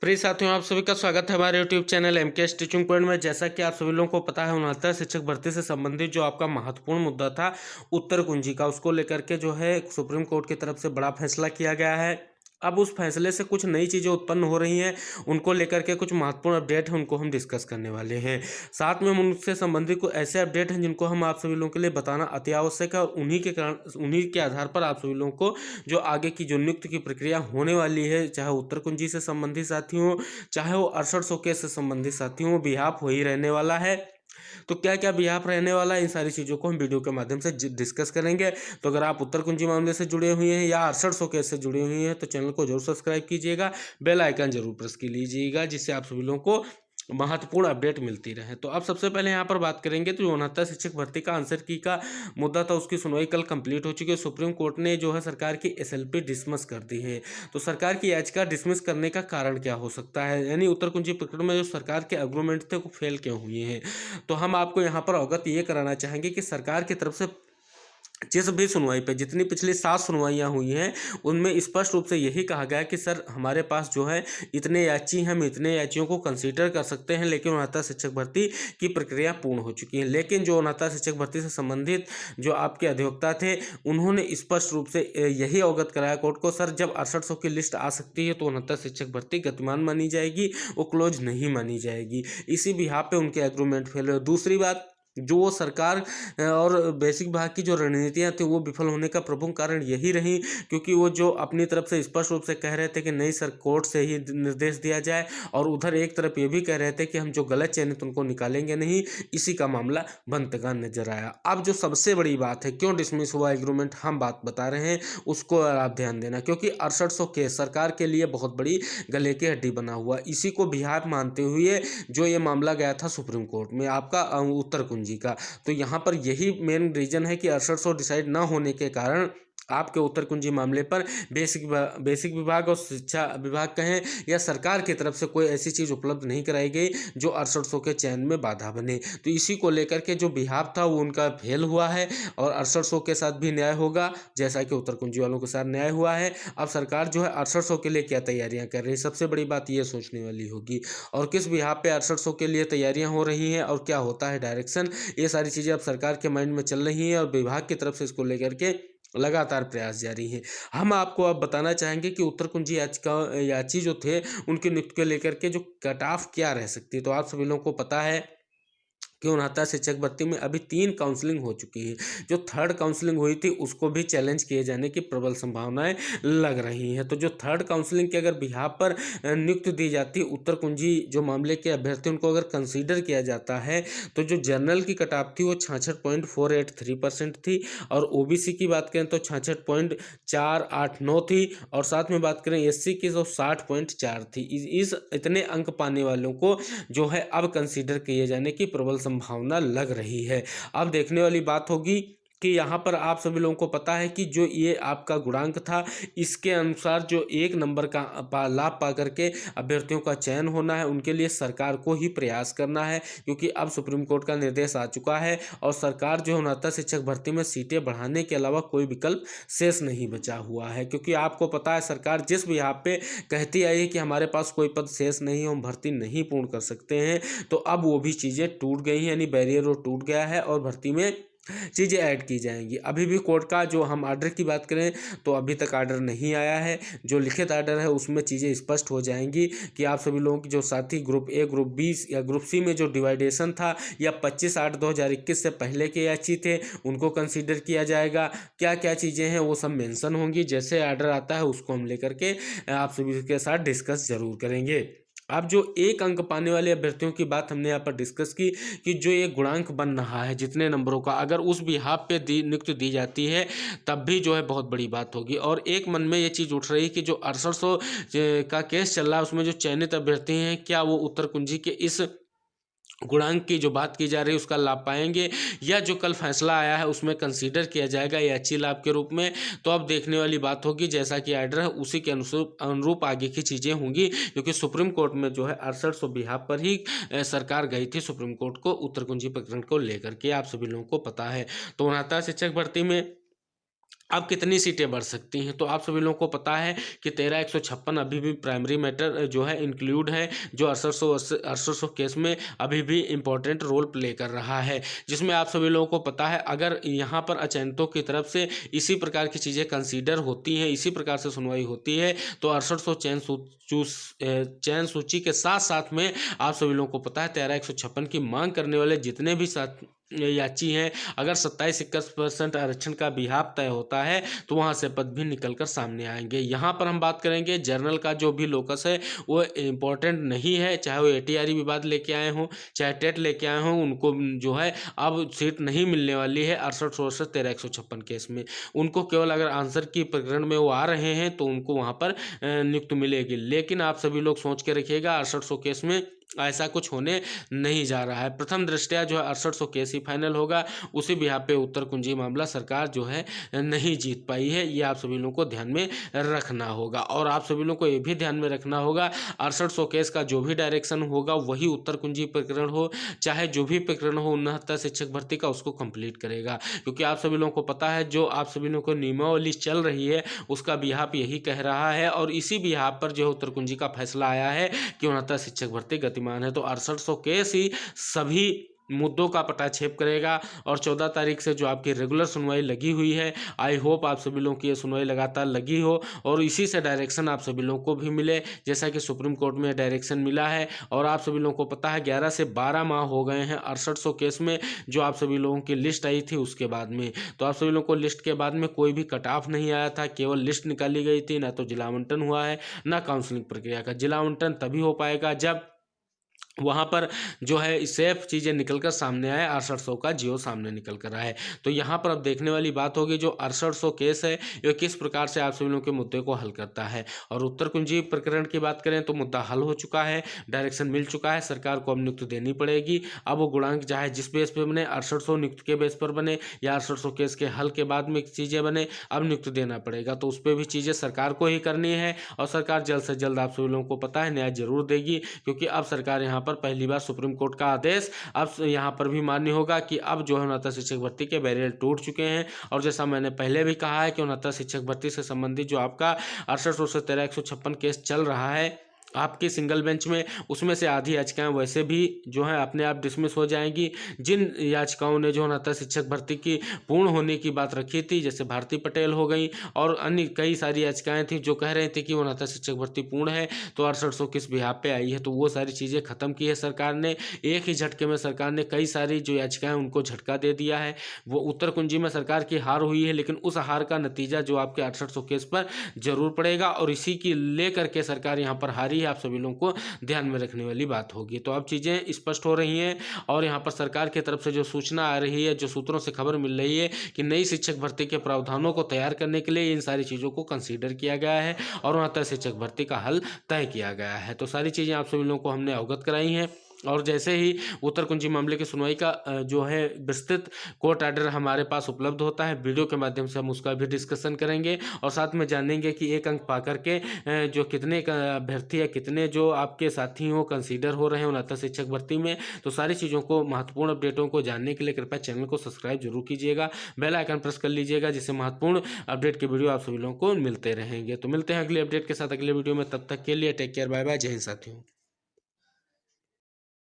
प्रिय साथियों, आप सभी का स्वागत है हमारे YouTube channel MK teaching point में। जैसा कि आप सभी लोगों को पता है, 69 शिक्षक भर्ती से संबंधित जो आपका महत्वपूर्ण मुद्दा था उत्तर कुंजी का, उसको लेकर के जो है सुप्रीम कोर्ट की तरफ से बड़ा फैसला किया गया है। अब उस फैसले से कुछ नई चीज़ें उत्पन्न हो रही हैं, उनको लेकर के कुछ महत्वपूर्ण अपडेट है, उनको हम डिस्कस करने वाले हैं। साथ में हम उनसे संबंधित कुछ ऐसे अपडेट हैं जिनको हम आप सभी लोगों के लिए बताना अति आवश्यक है, और उन्हीं के आधार पर आप सभी लोगों को जो आगे की जो नियुक्ति की प्रक्रिया होने वाली है, चाहे उत्तर कुंजी से संबंधित साथी हो, चाहे वो 6800 केस से संबंधित साथी हो, बिहाफ हो ही रहने वाला है। तो क्या क्या बिहाफ रहने वाला है, इन सारी चीज़ों को हम वीडियो के माध्यम से डिस्कस करेंगे। तो अगर आप उत्तर कुंजी मामले से जुड़े हुए हैं या 6800 केस से जुड़े हुए हैं तो चैनल को जरूर सब्सक्राइब कीजिएगा, बेल आइकन जरूर प्रेस की लीजिएगा, जिससे आप सभी लोगों को महत्वपूर्ण अपडेट मिलती रहे। तो अब सबसे पहले यहाँ पर बात करेंगे तो 69 शिक्षक भर्ती का आंसर की का मुद्दा था, उसकी सुनवाई कल कंप्लीट हो चुकी है। सुप्रीम कोर्ट ने जो है सरकार की एसएलपी डिसमिस कर दी है। तो सरकार की याचिका डिसमिस करने का कारण क्या हो सकता है, यानी उत्तर कुंजी प्रकरण में जो सरकार के आर्गूमेंट थे वो फेल क्यों हुए हैं। तो हम आपको यहाँ पर अवगत ये कराना चाहेंगे कि सरकार की तरफ से जिस भी सुनवाई पे जितनी पिछली 7 सुनवाइयाँ हुई हैं, उनमें स्पष्ट रूप से यही कहा गया है कि सर हमारे पास जो है इतने याची हैं, हम इतने याचियों को कंसीडर कर सकते हैं, लेकिन 69 शिक्षक भर्ती की प्रक्रिया पूर्ण हो चुकी है। लेकिन जो 69 शिक्षक भर्ती से संबंधित जो आपके अधिवक्ता थे, उन्होंने स्पष्ट रूप से यही अवगत कराया कोर्ट को, सर जब 6800 की लिस्ट आ सकती है तो 69 शिक्षक भर्ती गतिमान मानी जाएगी, वो क्लोज नहीं मानी जाएगी। इसी बिहाफ पे उनके एग्रीमेंट फेल हुए। दूसरी बात, जो वो सरकार और बेसिक विभाग की जो रणनीतियां थी वो विफल होने का प्रमुख कारण यही रही, क्योंकि वो जो अपनी तरफ से स्पष्ट रूप से कह रहे थे कि नहीं सर कोर्ट से ही निर्देश दिया जाए, और उधर एक तरफ ये भी कह रहे थे कि हम जो गलत चयनित उनको निकालेंगे नहीं। इसी का मामला बनता नजर आया। अब जो सबसे बड़ी बात है, क्यों डिसमिस हुआ एग्रीमेंट, हम बात बता रहे हैं, उसको आप ध्यान देना, क्योंकि 6800 केस सरकार के लिए बहुत बड़ी गले की हड्डी बना हुआ। इसी को बिहार मानते हुए जो ये मामला गया था सुप्रीम कोर्ट में आपका उत्तर कुंजी का। तो यहाँ पर यही मेन रीजन है कि 6800 डिसाइड ना होने के कारण आपके उत्तर कुंजी मामले पर बेसिक विभाग और शिक्षा विभाग कहें या सरकार की तरफ से कोई ऐसी चीज़ उपलब्ध नहीं कराई गई जो 6800 के चयन में बाधा बने। तो इसी को लेकर के जो बिहाफ था वो उनका फेल हुआ है, और 6800 के साथ भी न्याय होगा जैसा कि उत्तर कुंजी वालों के साथ न्याय हुआ है। अब सरकार जो है 6800 के लिए क्या तैयारियां कर रही है, सबसे बड़ी बात ये सोचने वाली होगी, और किस बिहाफ पे 6800 के लिए तैयारियां हो रही हैं और क्या होता है डायरेक्शन, ये सारी चीज़ें अब सरकार के माइंड में चल रही हैं, और विभाग की तरफ से इसको लेकर के लगातार प्रयास जारी है। हम आपको अब बताना चाहेंगे कि उत्तर कुंजी याची जो थे उनकी नियुक्ति को लेकर के जो कट ऑफ क्या रह सकती है। तो आप सभी लोगों को पता है कि 69 शिक्षक भर्ती में अभी 3 काउंसलिंग हो चुकी है। जो थर्ड काउंसलिंग हुई थी उसको भी चैलेंज किए जाने की प्रबल संभावनाएं लग रही हैं। तो जो थर्ड काउंसलिंग के अगर बिहाफ पर नियुक्ति दी जाती है, उत्तर कुंजी जो मामले के अभ्यर्थी उनको अगर कंसीडर किया जाता है, तो जो जनरल की कट ऑफ थी वो 66.483% थी, और ओबीसी की बात करें तो 66.489 थी, और साथ में बात करें एससी की तो 60.4 थी। इस इतने अंक पाने वालों को जो है अब कंसीडर किए जाने की प्रबल संभावना लग रही है। अब देखने वाली बात होगी कि यहाँ पर आप सभी लोगों को पता है कि जो ये आपका गुणांक था, इसके अनुसार जो 1 नंबर का लाभ पा करके अभ्यर्थियों का चयन होना है, उनके लिए सरकार को ही प्रयास करना है, क्योंकि अब सुप्रीम कोर्ट का निर्देश आ चुका है, और सरकार जो 69 शिक्षक भर्ती में सीटें बढ़ाने के अलावा कोई विकल्प शेष नहीं बचा हुआ है। क्योंकि आपको पता है सरकार जिस भी यहाँ पे कहती आई है कि हमारे पास कोई पद शेष नहीं है, हम भर्ती नहीं पूर्ण कर सकते हैं, तो अब वो भी चीज़ें टूट गई हैं, यानी बैरियर वो टूट गया है, और भर्ती में चीज़ें ऐड की जाएंगी। अभी भी कोर्ट का जो हम आर्डर की बात करें तो अभी तक आर्डर नहीं आया है। जो लिखित आर्डर है उसमें चीज़ें स्पष्ट हो जाएंगी कि आप सभी लोगों की जो साथी ग्रुप ए, ग्रुप बी या ग्रुप सी में जो डिवाइडेशन था, या 25/8/2021 से पहले के याची थे, उनको कंसीडर किया जाएगा। क्या क्या चीज़ें हैं वो सब मेंशन होंगी। जैसे आर्डर आता है उसको हम लेकर के आप सभी के साथ डिस्कस जरूर करेंगे। अब जो 1 अंक पाने वाले अभ्यर्थियों की बात हमने यहाँ पर डिस्कस की कि जो ये गुणांक बन रहा है जितने नंबरों का, अगर उस बिहाफ पे नियुक्ति दी जाती है तब भी जो है बहुत बड़ी बात होगी। और एक मन में ये चीज़ उठ रही है कि जो 6800 का केस चल रहा है उसमें जो चयनित अभ्यर्थी हैं, क्या वो उत्तर कुंजी के इस गुणांक की जो बात की जा रही है उसका लाभ पाएंगे, या जो कल फैसला आया है उसमें कंसीडर किया जाएगा या अच्छी लाभ के रूप में। तो अब देखने वाली बात होगी, जैसा कि आर्डर है उसी के अनुरूप आगे की चीज़ें होंगी, क्योंकि सुप्रीम कोर्ट में जो है 6800 बिहाफ पर ही सरकार गई थी सुप्रीम कोर्ट को उत्तर कुंजी प्रकरण को लेकर के, आप सभी लोगों को पता है। तो 69 शिक्षक भर्ती में अब कितनी सीटें बढ़ सकती हैं, तो आप सभी लोगों को पता है कि 13,156 अभी भी प्राइमरी मैटर जो है इंक्लूड है, जो 6800 केस में अभी भी इम्पोर्टेंट रोल प्ले कर रहा है, जिसमें आप सभी लोगों को पता है अगर यहाँ पर अचयनितों की तरफ से इसी प्रकार की चीज़ें कंसीडर होती हैं, इसी प्रकार से सुनवाई होती है, तो 6800 चयन सूची के साथ साथ में आप सभी लोगों को पता है 13,156 की मांग करने वाले जितने भी साथ याची हैं, अगर 27-21% आरक्षण का बिहाव तय होता है तो वहां से पद भी निकलकर सामने आएंगे। यहाँ पर हम बात करेंगे जर्नल का जो भी लोकस है वो इम्पोर्टेंट नहीं है, चाहे वो एटीआरई विवाद लेके आए हों, चाहे टेट लेके आए हों, उनको जो है अब सीट नहीं मिलने वाली है 68-67 13,156 केस में। उनको केवल अगर आंसर की प्रकरण में वो आ रहे हैं तो उनको वहाँ पर नियुक्ति मिलेगी, लेकिन आप सभी लोग सोच के रखिएगा 6800 केस में ऐसा कुछ होने नहीं जा रहा है। प्रथम दृष्टया जो है 6800 केस ही फाइनल होगा, उसी बिहार पे उत्तर कुंजी मामला सरकार जो है नहीं जीत पाई है, ये आप सभी लोगों को ध्यान में रखना होगा। और आप सभी लोगों को ये भी ध्यान में रखना होगा 6800 केस का जो भी डायरेक्शन होगा वही उत्तर कुंजी प्रकरण हो, चाहे जो भी प्रकरण हो 69 शिक्षक भर्ती का उसको कंप्लीट करेगा, क्योंकि आप सभी लोगों को पता है जो आप सभी लोगों को नियमावली चल रही है उसका बिहार यही कह रहा है, और इसी बिहार पर जो है उत्तर कुंजी का फैसला आया है कि 69 शिक्षक भर्ती गतिमान है। तो 6800 केस ही सभी मुद्दों का पटाक्षेप करेगा, और 14 तारीख से जो आपकी रेगुलर सुनवाई लगी हुई है, आई होप आप सभी लोगों की ये सुनवाई लगातार लगी हो और इसी से डायरेक्शन आप सभी लोगों को भी मिले, जैसा कि सुप्रीम कोर्ट में डायरेक्शन मिला है। और आप सभी लोगों को पता है 11 से 12 माह हो गए हैं 6800 केस में जो आप सभी लोगों की लिस्ट आई थी उसके बाद में, तो आप सभी लोगों को लिस्ट के बाद में कोई भी कट ऑफ नहीं आया था, केवल लिस्ट निकाली गई थी, ना तो जिला आवंटन हुआ है ना काउंसलिंग प्रक्रिया का। जिला आवंटन तभी हो पाएगा जब वहाँ पर जो है सेफ चीज़ें निकल कर सामने आए, 6800 का जियो सामने निकल कर आए। तो यहाँ पर अब देखने वाली बात होगी जो 6800 केस है ये किस प्रकार से आप सभी लोगों के मुद्दे को हल करता है। और उत्तर कुंजी प्रकरण की बात करें तो मुद्दा हल हो चुका है, डायरेक्शन मिल चुका है, सरकार को अब नियुक्ति देनी पड़ेगी। अब वो गुणांक चाहे जिस बेस पर बने, 6800 नियुक्ति के बेस पर बने या 6800 केस के हल के बाद में चीज़ें बने, अब नियुक्ति देना पड़ेगा, तो उस पर भी चीज़ें सरकार को ही करनी है। और सरकार जल्द से जल्द आप सभी लोगों को पता है न्याय जरूर देगी, क्योंकि अब सरकार यहाँ पर पहली बार सुप्रीम कोर्ट का आदेश अब यहाँ पर भी मान्य होगा कि अब जो है 69 शिक्षक भर्ती के बैरियर टूट चुके हैं। और जैसा मैंने पहले भी कहा है कि 69 शिक्षक भर्ती से संबंधित जो आपका 6800 से 13,156 केस चल रहा है आपकी सिंगल बेंच में, उसमें से आधी याचिकाएं वैसे भी जो है अपने आप डिसमिस हो जाएंगी। जिन याचिकाओं ने जो 69 शिक्षक भर्ती की पूर्ण होने की बात रखी थी, जैसे भारती पटेल हो गई और अन्य कई सारी याचिकाएं थी जो कह रहे थे कि 69 शिक्षक भर्ती पूर्ण है, तो 6800 किस बिहार पे आई है, तो वो सारी चीज़ें खत्म की है सरकार ने। एक ही झटके में सरकार ने कई सारी जो याचिकाएं उनको झटका दे दिया है। वो उत्तर कुंजी में सरकार की हार हुई है, लेकिन उस हार का नतीजा जो आपके 6800 केस पर जरूर पड़ेगा, और इसी की लेकर के सरकार यहाँ पर हारी, आप सभी लोगों को ध्यान में रखने वाली बात होगी। तो अब चीज़ें स्पष्ट हो रही हैं, और यहाँ पर सरकार की तरफ से जो सूचना आ रही है, जो सूत्रों से खबर मिल रही है कि नई शिक्षक भर्ती के प्रावधानों को तैयार करने के लिए इन सारी चीज़ों को कंसीडर किया गया है और वहाँ तक शिक्षक भर्ती का हल तय किया गया है। तो सारी चीज़ें आप सभी लोगों को हमने अवगत कराई हैं। और जैसे ही उत्तर कुंजी मामले की सुनवाई का जो है विस्तृत कोर्ट ऑर्डर हमारे पास उपलब्ध होता है, वीडियो के माध्यम से हम उसका भी डिस्कशन करेंगे और साथ में जानेंगे कि एक अंक पा करके जो कितने अभ्यर्थी या कितने जो आपके साथी हो कंसीडर हो रहे हैं उन्नत शिक्षक भर्ती में। तो सारी चीज़ों को, महत्वपूर्ण अपडेटों को जानने के लिए कृपया चैनल को सब्सक्राइब जरूर कीजिएगा, बेल आइकन प्रेस कर लीजिएगा, जिससे महत्वपूर्ण अपडेट के वीडियो आप सभी लोगों को मिलते रहेंगे। तो मिलते हैं अगले अपडेट के साथ अगले वीडियो में, तब तक के लिए टेक केयर, बाय बाय, जय हिंद साथियों।